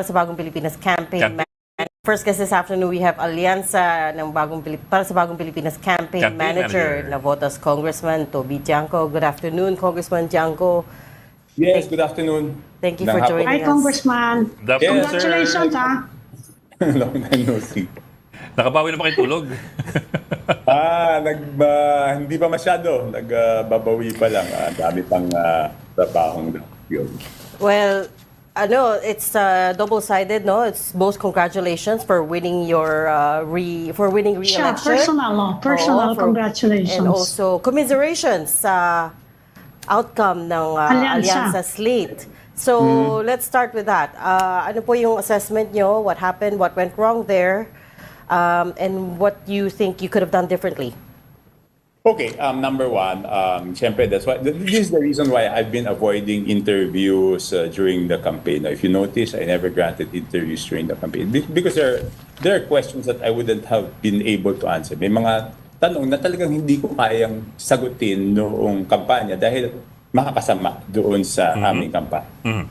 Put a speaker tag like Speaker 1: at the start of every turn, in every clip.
Speaker 1: sa Bagong Pilipinas campaign. First guest this afternoon, we have Alyansa ng para sa Bagong Pilipinas campaign manager na Votas Congressman Toby Tiangco. Good afternoon, Congressman Tiangco.
Speaker 2: Yes, good afternoon.
Speaker 1: Thank you for joining us.
Speaker 3: Hi, Congressman.
Speaker 2: Yes,
Speaker 3: Congratulations, ha?
Speaker 2: Long time no see.
Speaker 4: Nakabawi na ba kayo tulog?
Speaker 2: Hindi pa masyado. Nagbabawi pa lang. Dami pang trabahong yun.
Speaker 1: Well, it's double-sided, no? It's both congratulations for winning your re-election.
Speaker 3: Personal congratulations.
Speaker 1: And also commiserations sa outcome ng Alyansa slate. So, let's start with that. Ano po yung assessment nyo? What happened? What went wrong there? And what you think you could have done differently?
Speaker 2: Okay, number one, syempre, this is the reason why I've been avoiding interviews during the campaign. Now, if you notice, I never granted interviews during the campaign because there are questions that I wouldn't have been able to answer. May mga tanong na talagang hindi ko kayang sagutin noong kampanya dahil makakasama doon sa aming kampanya.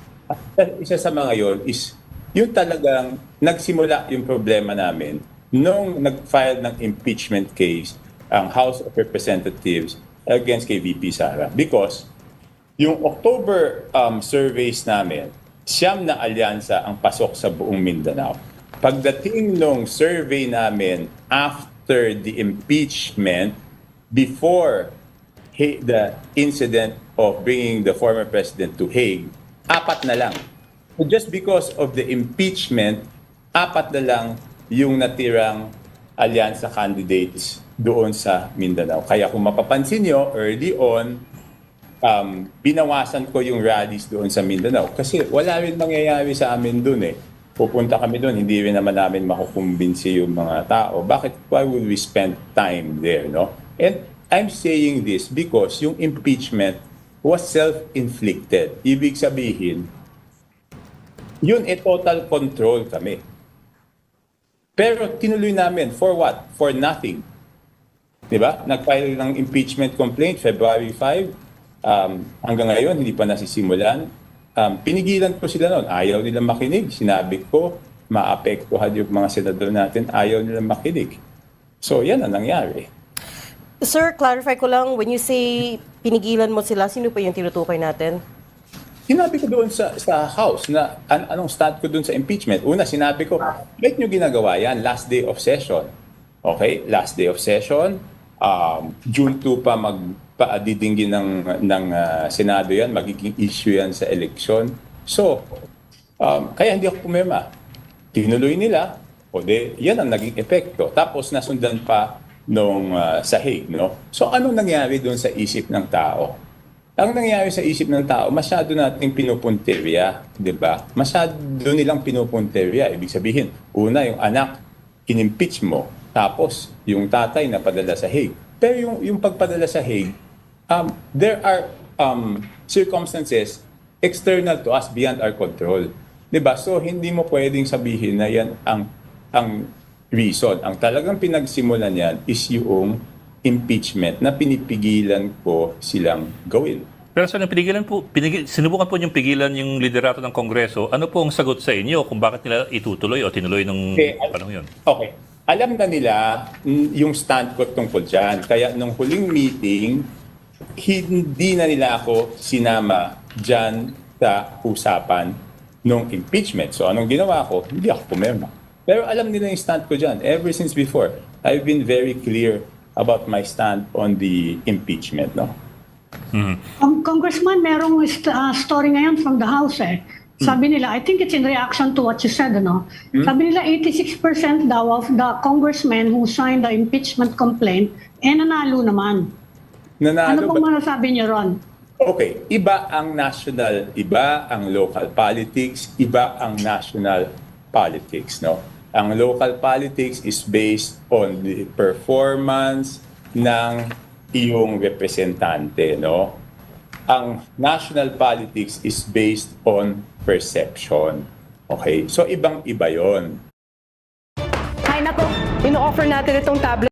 Speaker 2: Isa sa mga yon is yung talagang nagsimula yung problema namin nung nag-file ng impeachment case ang House of Representatives against kay VP Sara. Because yung October surveys namin, 9 na alyansa ang pasok sa buong Mindanao. Pagdating nung survey namin after the impeachment, before the incident of bringing the former president to Hague, 4 na lang. So just because of the impeachment, 4 na lang yung natirang alyansa candidates doon sa Mindanao. Kaya kung mapapansin nyo, early on, binawasan ko yung rallies doon sa Mindanao. Kasi wala rin mangyayari sa amin doon eh. Pupunta kami doon, hindi rin naman namin makukumbinsi yung mga tao. Why would we spend time there, no? And I'm saying this because yung impeachment was self-inflicted. Ibig sabihin, yun total control kami. Pero tinuloy namin, for what? For nothing. Diba? Nag-file ng impeachment complaint February 5. Hanggang ngayon, hindi pa nasisimulan. Pinigilan ko sila noon. Ayaw nilang makinig. Sinabi ko, maapektuhan yung mga senador natin. Ayaw nilang makinig. So, yan ang nangyari.
Speaker 1: Sir, clarify ko lang, when you say pinigilan mo sila, sino pa yung tinutukoy natin?
Speaker 2: Sinabi ko doon sa House na anong stand ko doon sa impeachment. Una, sinabi ko, bakit nyo ginagawa yan? Last day of session. Okay? Last day of session. June 2 pa magpaadidinggin ng Senado yan. Magiging issue yan sa election. So, kaya hindi ako pumirma. Tinuloy nila. O yan ang naging epekto. Tapos nasundan pa nung sa Hague. No? So, anong nangyari doon sa isip ng tao? Ang nangyayari sa isip ng tao, masyado nating pinupunterya, di ba? Masyado nilang pinupunterya. Ibig sabihin, una, yung anak, kinimpeach mo, tapos yung tatay na padala sa Hague. Pero yung pagpadala sa Hague, there are circumstances external to us beyond our control. Di ba? So, hindi mo pwedeng sabihin na yan ang reason. Ang talagang pinagsimulan yan is yung impeachment na pinipigilan ko silang gawin.
Speaker 4: Pero sa sinubukan po niyong pigilan yung liderato ng Kongreso, ano po ang sagot sa inyo kung bakit nila itutuloy o tinuloy nung panahon yun?
Speaker 2: Okay. Alam na nila yung stand ko tungkol dyan. Kaya nung huling meeting, hindi na nila ako sinama dyan sa usapan ng impeachment. So anong ginawa ko? Hindi ako pumirma. Pero alam nila yung stand ko dyan. Ever since before, I've been very clear about my stand on the impeachment, no?
Speaker 3: Congressman, merong story ngayon from the House eh. Sabi nila, I think it's in reaction to what you said, no? Sabi nila 86% daw of the congressmen who signed the impeachment complaint nanalo naman. Ano pong masasabi niyo ron?
Speaker 2: Okay, iba ang national, iba ang local politics, iba ang national politics, no? Ang local politics is based on the performance ng iyong representante, no? Ang national politics is based on perception. Okay? So, ibang-iba yon.
Speaker 5: Ay nako, ino-offer natin itong tablet